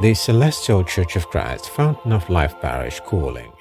The Celestial Church of Christ, Fountain of Life Parish calling.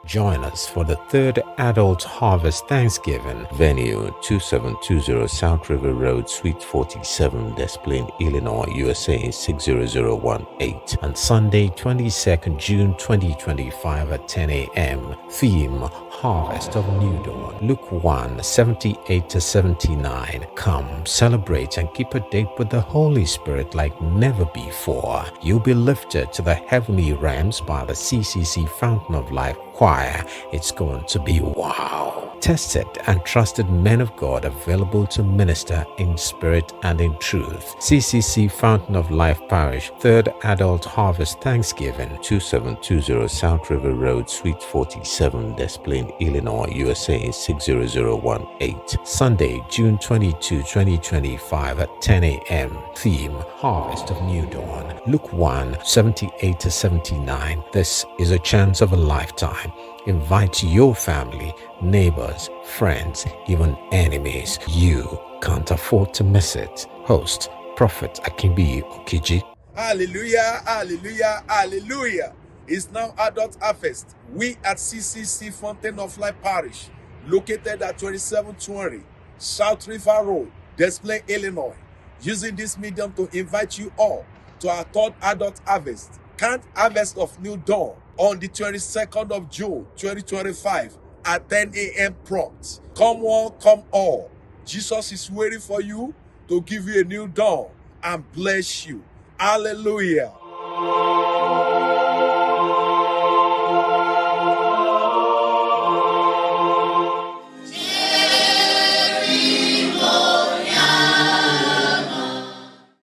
Join us for the third Adult Harvest Thanksgiving. Venue 2720 South River Road, Suite 47, Plaine, Illinois, USA 60018. On Sunday, 22nd June 2025 at 10 a.m. Theme: Harvest of New Dawn. Luke 1, 78-79. Come, celebrate and keep a date with the Holy Spirit like never before. You'll be lifted to the heavenly realms by the CCC Fountain of Life Choir. It's going to be wow. Tested and trusted men of God available to minister in spirit and in truth. CCC Fountain of Life Parish, Third Adult Harvest Thanksgiving, 2720 South River Road, Suite 47, Plaine, Illinois, USA 60018. Sunday, June 22, 2025 at 10 a.m. Theme: Harvest of New Dawn. Luke 1, 78-79. This is a chance of a lifetime. Invite your family, neighbors, friends, even enemies. You can't afford to miss it. Host: Prophet Akimbi Okiji. Hallelujah, hallelujah, hallelujah. It's now Adult Harvest. We at CCC Fountain of Life Parish, located at 2720 South River Road, Plaine, Illinois, using this medium to invite you all to our third Adult Harvest, Can't Harvest of New Dawn, on the 22nd of June 2025 at 10 a.m. prompt. Come one, come all. Jesus is waiting for you to give you a new dawn and bless you. Hallelujah.